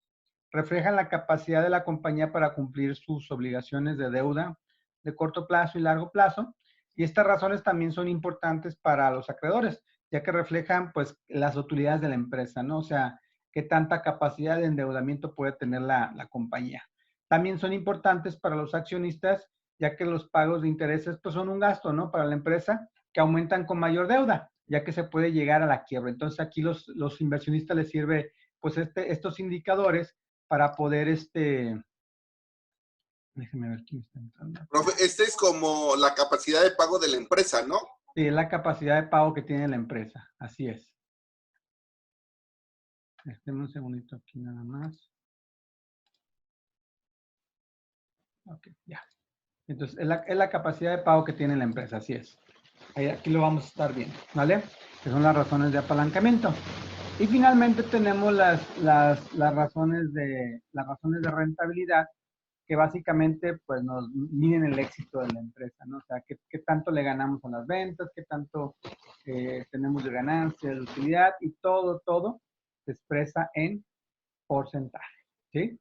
reflejan la capacidad de la compañía para cumplir sus obligaciones de deuda de corto plazo y largo plazo, y estas razones también son importantes para los acreedores, ya que reflejan, pues, las utilidades de la empresa, ¿no? O sea, qué tanta capacidad de endeudamiento puede tener la compañía. También son importantes para los accionistas, ya que los pagos de intereses, pues, son un gasto, ¿no? Para la empresa, que aumentan con mayor deuda, ya que se puede llegar a la quiebra. Entonces, aquí los inversionistas les sirve, pues, estos indicadores para poder, déjeme ver quién está entrando. Profe, este es como la capacidad de pago de la empresa, ¿no? Sí, es la capacidad de pago que tiene la empresa, así es. Déjeme un segundito aquí nada más. Ok, ya. Entonces, es la capacidad de pago que tiene la empresa, así es. Aquí lo vamos a estar viendo, ¿vale? Que son las razones de apalancamiento. Y finalmente tenemos las razones de rentabilidad, que básicamente pues nos miden el éxito de la empresa, ¿no? O sea, qué tanto le ganamos a las ventas, qué tanto tenemos de ganancia, de utilidad, y todo se expresa en porcentaje, ¿sí?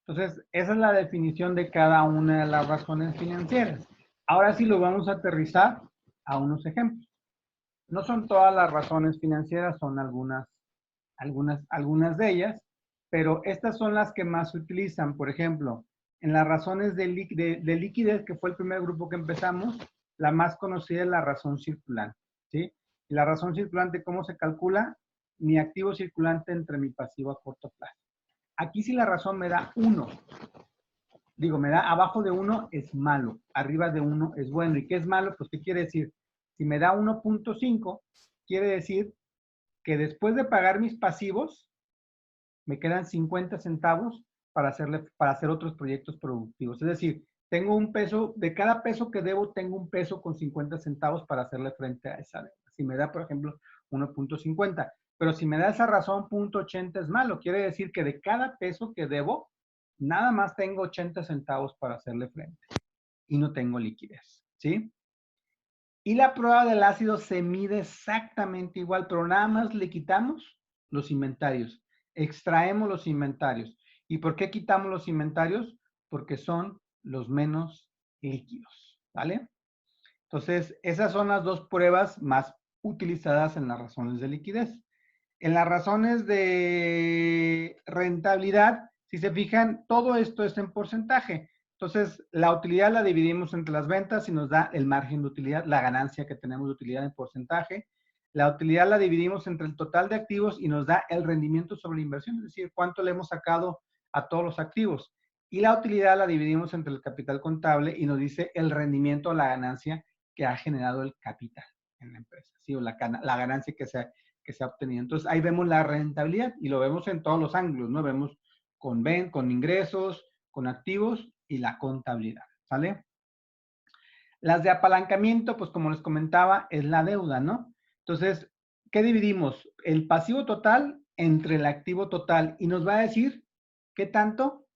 Entonces, esa es la definición de cada una de las razones financieras. Ahora sí lo vamos a aterrizar a unos ejemplos. No son todas las razones financieras, son algunas de ellas, pero estas son las que más se utilizan. Por ejemplo, en las razones de liquidez, que fue el primer grupo que empezamos, la más conocida es la razón circulante, ¿sí? Y la razón circulante, ¿cómo se calcula? Mi activo circulante entre mi pasivo a corto plazo. Aquí si la razón me da 1, Digo, me da abajo de 1 es malo, arriba de 1 es bueno. ¿Y qué es malo? Pues, ¿qué quiere decir? Si me da 1.5, quiere decir que después de pagar mis pasivos, me quedan 50 centavos para hacer otros proyectos productivos. Es decir, tengo un peso, de cada peso que debo, tengo un peso con 50 centavos para hacerle frente a esa deuda. Si me da, por ejemplo, 1.50. Pero si me da esa razón, 0.80 es malo. Quiere decir que de cada peso que debo, nada más tengo 80 centavos para hacerle frente. Y no tengo liquidez, ¿sí? Y la prueba del ácido se mide exactamente igual, pero nada más le quitamos los inventarios. Extraemos los inventarios. ¿Y por qué quitamos los inventarios? Porque son los menos líquidos, ¿vale? Entonces, esas son las dos pruebas más utilizadas en las razones de liquidez. En las razones de rentabilidad, si se fijan, todo esto es en porcentaje. Entonces, la utilidad la dividimos entre las ventas y nos da el margen de utilidad, la ganancia que tenemos de utilidad en porcentaje. La utilidad la dividimos entre el total de activos y nos da el rendimiento sobre la inversión, es decir, cuánto le hemos sacado a todos los activos. Y la utilidad la dividimos entre el capital contable y nos dice el rendimiento o la ganancia que ha generado el capital en la empresa, ¿sí? O la ganancia que se ha obtenido. Entonces, ahí vemos la rentabilidad y lo vemos en todos los ángulos, ¿no? Vemos con ingresos, con activos y la contabilidad, ¿sale? Las de apalancamiento, pues como les comentaba, es la deuda, ¿no? Entonces, ¿qué dividimos? El pasivo total entre el activo total y nos va a decir qué tanto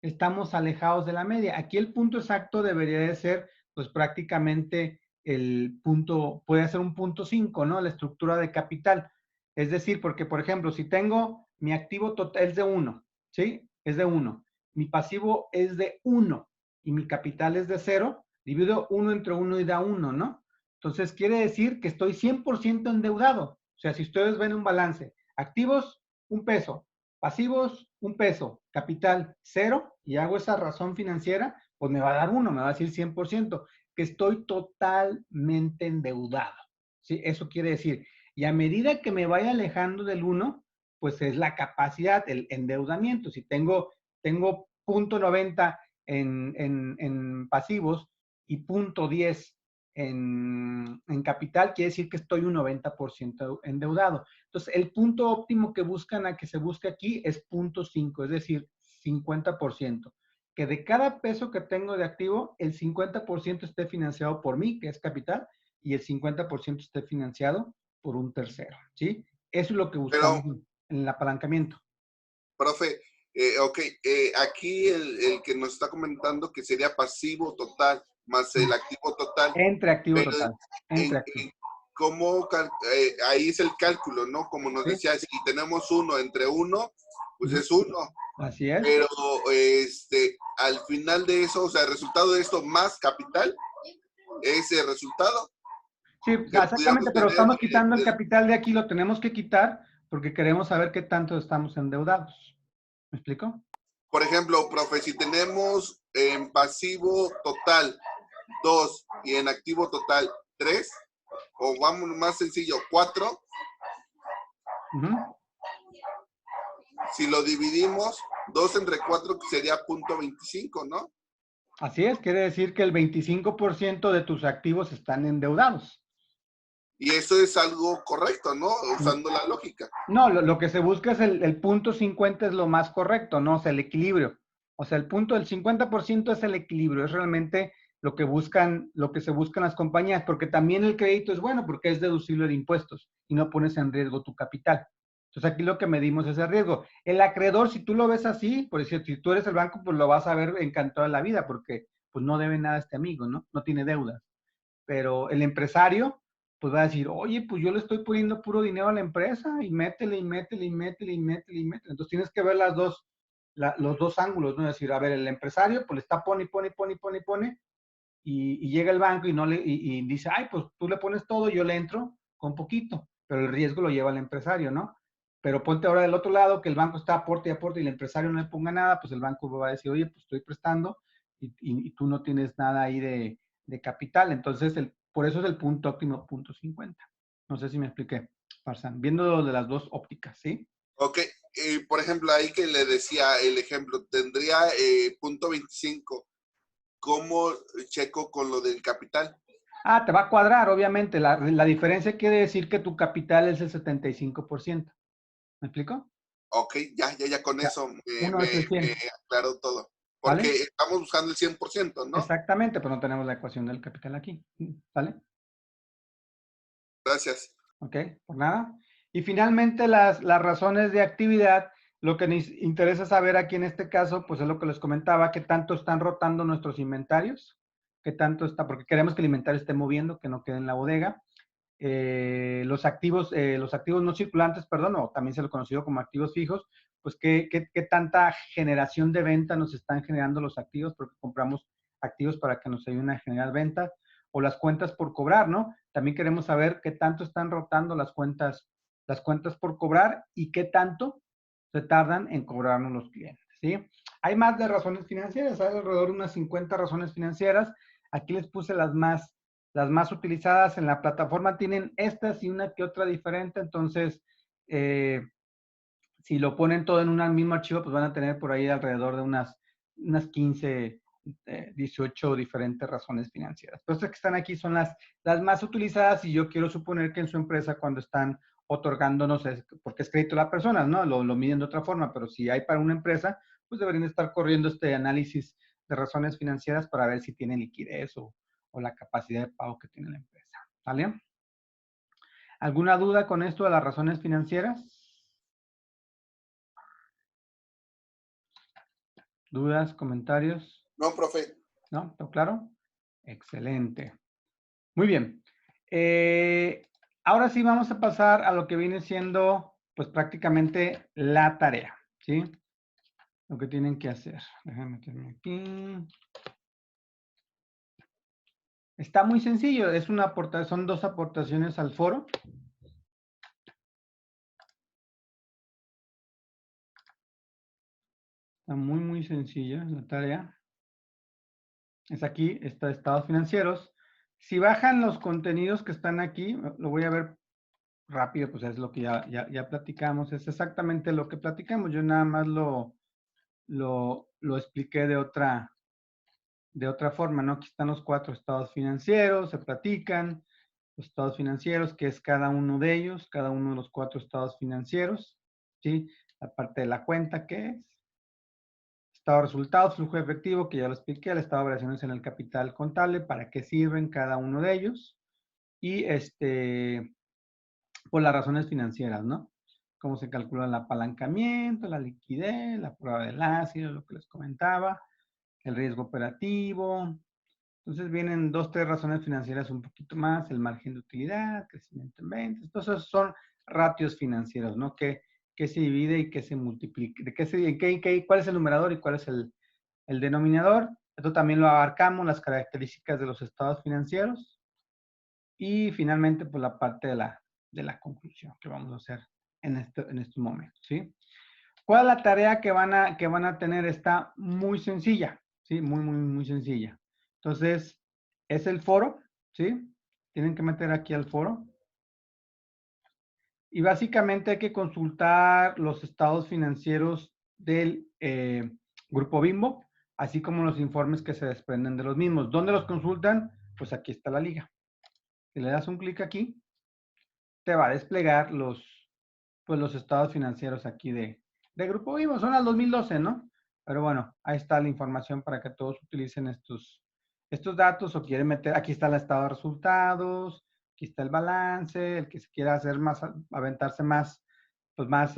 estamos alejados de la media. Aquí el punto exacto debería de ser, pues prácticamente el punto, puede ser un punto 5, ¿no? La estructura de capital. Es decir, porque, por ejemplo, si tengo mi activo total es de 1, ¿sí? Es de 1. Mi pasivo es de 1 y mi capital es de 0, divido 1 entre 1 y da 1, ¿no? Entonces, quiere decir que estoy 100% endeudado. O sea, si ustedes ven un balance, activos, 1 peso, pasivos, 1 peso, capital 0, y hago esa razón financiera, pues me va a dar 1, me va a decir 100%, que estoy totalmente endeudado. ¿Sí? Eso quiere decir, y a medida que me vaya alejando del 1, pues es la capacidad, el endeudamiento. Si tengo 0.90 en pasivos y 0.10 en capital, quiere decir que estoy un 90% endeudado. Entonces, el punto óptimo que buscan a que se busque aquí es 0.5, es decir, 50%. Que de cada peso que tengo de activo, el 50% esté financiado por mí, que es capital, y el 50% esté financiado por un tercero, ¿sí? Eso es lo que buscamos en el apalancamiento. Profe, ok, aquí el que nos está comentando que sería pasivo total más el activo total. Entre activo total. Entre activo. ¿Cómo ahí es el cálculo, ¿no? Como nos decía, si tenemos 1 entre 1, pues es 1. Así es. Pero al final de eso, o sea, el resultado de esto más capital, ese resultado. Sí, exactamente, pero estamos quitando el capital de aquí, lo tenemos que quitar porque queremos saber qué tanto estamos endeudados. ¿Me explico? Por ejemplo, profe, si tenemos en pasivo total 2 y en activo total 3, o vamos más sencillo, 4, si lo dividimos, 2 entre 4 sería 0.25, ¿no? Así es, quiere decir que el 25% de tus activos están endeudados. Y eso es algo correcto, ¿no? Usando la lógica. No, lo que se busca es el punto 50 es lo más correcto, ¿no? O sea, el equilibrio. O sea, el punto del 50% es el equilibrio, es realmente lo que se buscan las compañías, porque también el crédito es bueno porque es deducible de impuestos y no pones en riesgo tu capital. Entonces aquí lo que medimos es el riesgo. El acreedor, si tú lo ves así, por decir, si tú eres el banco, pues lo vas a ver encantado de la vida porque pues no debe nada a este amigo, ¿no? No tiene deudas. Pero el empresario, pues va a decir, oye, pues yo le estoy poniendo puro dinero a la empresa y métele, y métele, y métele, y métele, y métele. Entonces tienes que ver los dos ángulos, ¿no? Es decir, a ver, el empresario, pues le está pone, y llega el banco y dice, ay, pues tú le pones todo, yo le entro con poquito, pero el riesgo lo lleva el empresario, ¿no? Pero ponte ahora del otro lado, que el banco está aporte y aporte y el empresario no le ponga nada, pues el banco va a decir, oye, pues estoy prestando y tú no tienes nada ahí de capital. Entonces, por eso es el punto óptimo, 0.50. No sé si me expliqué, Farzán. Viendo de las dos ópticas, ¿sí? Ok, por ejemplo, ahí que le decía el ejemplo, tendría punto 25. ¿Cómo checo con lo del capital? Ah, te va a cuadrar, obviamente. La diferencia quiere decir que tu capital es el 75%. ¿Me explico? Ok, ya con O sea, eso uno es el me 100, aclaró todo. ¿vale? Porque estamos buscando el 100%, ¿no? Exactamente, pero no tenemos la ecuación del capital aquí, ¿vale? Gracias. ¿Ok? Por nada. Y finalmente las razones de actividad, lo que nos interesa saber aquí en este caso, pues es lo que les comentaba, qué tanto están rotando nuestros inventarios, qué tanto está, porque queremos que el inventario esté moviendo, que no quede en la bodega. Los activos no circulantes, perdón, o también se lo conocido como activos fijos, pues qué tanta generación de venta nos están generando los activos, porque compramos activos para que nos ayuden a generar ventas, o las cuentas por cobrar, ¿no? También queremos saber qué tanto están rotando las cuentas por cobrar y qué tanto se tardan en cobrarnos los clientes, ¿sí? Hay más de razones financieras, hay alrededor de unas 50 razones financieras. Aquí les puse las más utilizadas en la plataforma. Tienen estas y una que otra diferente, entonces, si lo ponen todo en un mismo archivo, pues van a tener por ahí alrededor de unas 15, 18 diferentes razones financieras. Pero estas que están aquí son las más utilizadas y yo quiero suponer que en su empresa cuando están otorgándonos, porque es crédito a las personas, ¿no? Lo miden de otra forma, pero si hay para una empresa, pues deberían estar corriendo este análisis de razones financieras para ver si tienen liquidez o la capacidad de pago que tiene la empresa. ¿Vale? ¿Alguna duda con esto de las razones financieras? ¿Dudas, comentarios? No, profe. ¿No? ¿Todo claro? Excelente. Muy bien. Ahora sí vamos a pasar a lo que viene siendo, pues prácticamente la tarea, ¿sí? Lo que tienen que hacer. Déjame meterme aquí. Está muy sencillo. Son 2 aportaciones al foro. Está muy sencilla la tarea. Es aquí, está estados financieros. Si bajan los contenidos que están aquí, lo voy a ver rápido, pues es lo que ya platicamos, es exactamente lo que platicamos. Yo nada más lo expliqué de otra forma, ¿no? Aquí están los 4 estados financieros, se platican, los estados financieros, que es cada uno de ellos, cada uno de los 4 estados financieros, ¿sí? La parte de la cuenta, ¿qué es? Estado de resultados, flujo de efectivo, que ya lo expliqué, el estado de operaciones en el capital contable, para qué sirven cada uno de ellos, y por las razones financieras, ¿no? Cómo se calcula el apalancamiento, la liquidez, la prueba del ácido, lo que les comentaba, el riesgo operativo. Entonces vienen 2, 3 razones financieras un poquito más, el margen de utilidad, crecimiento en ventas. Entonces son ratios financieros, ¿no? ¿Qué se divide y qué se multiplica? ¿Cuál es el numerador y cuál es el denominador? Esto también lo abarcamos, las características de los estados financieros. Y finalmente, pues la parte de la conclusión que vamos a hacer en estos momentos, ¿sí? ¿Cuál es la tarea que van a tener? Está muy sencilla, ¿sí? Muy sencilla. Entonces, es el foro, ¿sí? Tienen que meter aquí al foro. Y básicamente hay que consultar los estados financieros del Grupo Bimbo, así como los informes que se desprenden de los mismos. ¿Dónde los consultan? Pues aquí está la liga. Si le das un clic aquí, te va a desplegar los estados financieros aquí de Grupo Vivo. Son al 2012, ¿no? Pero bueno, ahí está la información para que todos utilicen estos datos o quieren meter, aquí está el estado de resultados, aquí está el balance, el que se quiera hacer más, aventarse más, pues más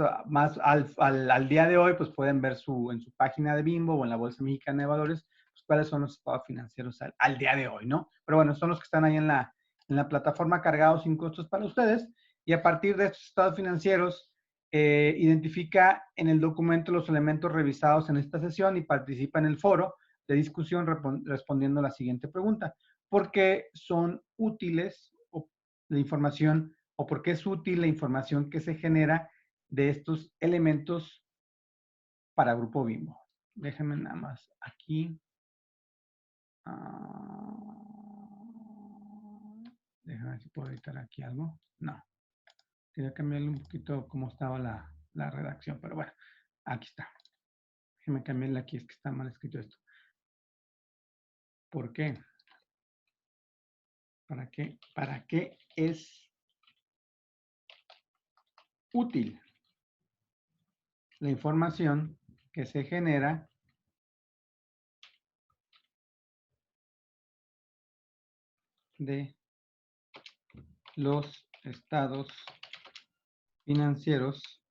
al día de hoy, pues pueden ver en su página de Bimbo o en la Bolsa Mexicana de Valores, pues cuáles son los estados financieros al día de hoy, ¿no? Pero bueno, son los que están ahí en la plataforma cargados sin costos para ustedes. Y a partir de estos estados financieros, identifica en el documento los elementos revisados en esta sesión y participa en el foro de discusión respondiendo la siguiente pregunta. ¿Por qué son útiles la información o por qué es útil la información que se genera de estos elementos para Grupo Bimbo? Déjenme nada más aquí. Déjame ver si puedo editar aquí algo. No. Quería cambiarle un poquito cómo estaba la redacción, pero bueno, aquí está. Déjeme cambiarle aquí, es que está mal escrito esto. ¿Por qué? ¿Para qué? ¿Para qué es útil la información que se genera de los estados financieros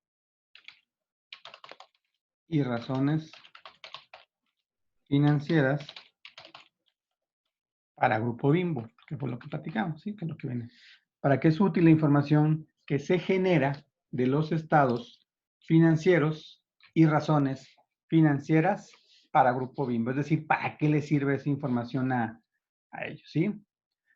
y razones financieras para Grupo Bimbo, que fue lo que platicamos, ¿sí? Que es lo que viene. ¿Para qué es útil la información que se genera de los estados financieros y razones financieras para Grupo Bimbo? Es decir, ¿para qué le sirve esa información a ellos, sí?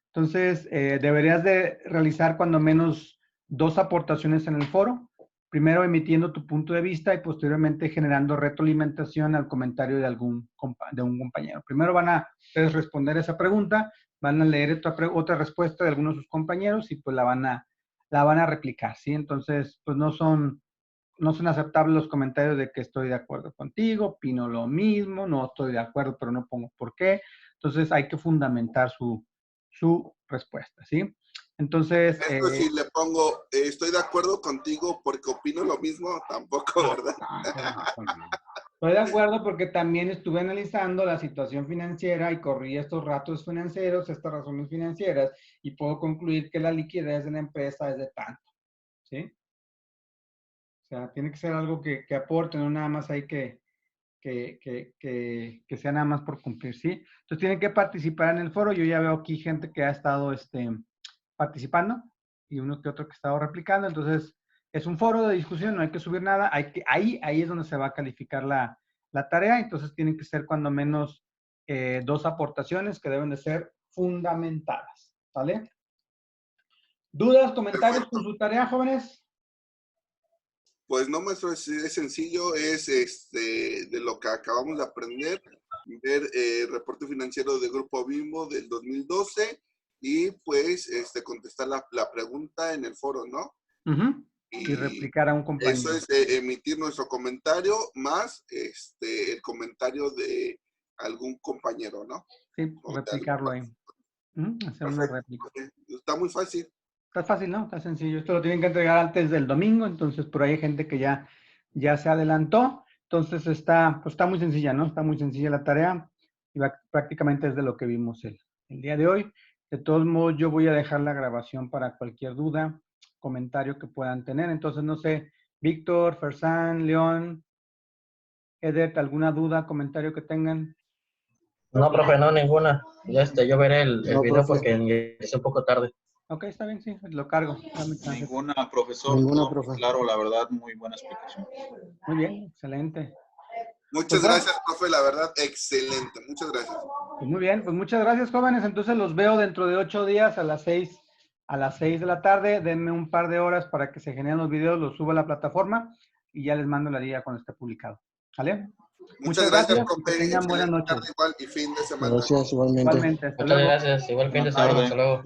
Entonces, deberías de realizar cuando menos 2 aportaciones en el foro. Primero emitiendo tu punto de vista y posteriormente generando retroalimentación al comentario de un compañero. Primero van a ustedes responder esa pregunta, van a leer otra respuesta de algunos de sus compañeros y pues la van a replicar, ¿sí? Entonces, pues no son aceptables los comentarios de que estoy de acuerdo contigo, opino lo mismo, no estoy de acuerdo, pero no pongo por qué. Entonces, hay que fundamentar su respuesta, ¿sí? Entonces... si le pongo, estoy de acuerdo contigo porque opino lo mismo, tampoco, ¿verdad? Estoy de acuerdo porque también estuve analizando la situación financiera y corrí estos ratos financieros, estas razones financieras, y puedo concluir que la liquidez de la empresa es de tanto, ¿sí? O sea, tiene que ser algo que aporte, no nada más hay que sea nada más por cumplir, ¿sí? Entonces tienen que participar en el foro. Yo ya veo aquí gente que ha estado participando y uno que otro que ha estado replicando. Entonces, es un foro de discusión, no hay que subir nada. Ahí es donde se va a calificar la tarea. Entonces, tienen que ser cuando menos 2 aportaciones que deben de ser fundamentadas, ¿vale? ¿Dudas, comentarios con su tarea, jóvenes? Pues no, maestro, es sencillo, es de lo que acabamos de aprender, ver el reporte financiero de Grupo Bimbo del 2012 y pues contestar la pregunta en el foro, ¿no? Y replicar a un compañero. Eso es emitir nuestro comentario más el comentario de algún compañero, ¿no? Sí, replicarlo ahí. Hacer una réplica. Está muy fácil. Está fácil, ¿no? Está sencillo. Esto lo tienen que entregar antes del domingo, entonces por ahí hay gente que ya se adelantó. Entonces está muy sencilla, ¿no? Está muy sencilla la tarea y prácticamente es de lo que vimos el día de hoy. De todos modos, yo voy a dejar la grabación para cualquier duda, comentario que puedan tener. Entonces, no sé, Víctor, Fersan, León, Edet, ¿alguna duda, comentario que tengan? No, profe, no, ninguna. Yo veré el video profe. porque es un poco tarde. Ok, está bien, sí, lo cargo. Ninguna, profesor. Ninguna, profe. Claro, la verdad, muy buena explicación. Muy bien, excelente. Muchas gracias, profe, la verdad, excelente. Muchas gracias. Pues muy bien, pues muchas gracias, jóvenes. Entonces los veo dentro de 8 días a las 6 de la tarde. Denme un par de horas para que se generen los videos, los subo a la plataforma y ya les mando la guía cuando esté publicado. ¿Vale? Muchas gracias, y que profe. tengan buenas noches. Igual y fin de semana. Gracias, igualmente. Igualmente, hasta Muchas luego. gracias. Igual fin de semana. Hasta luego.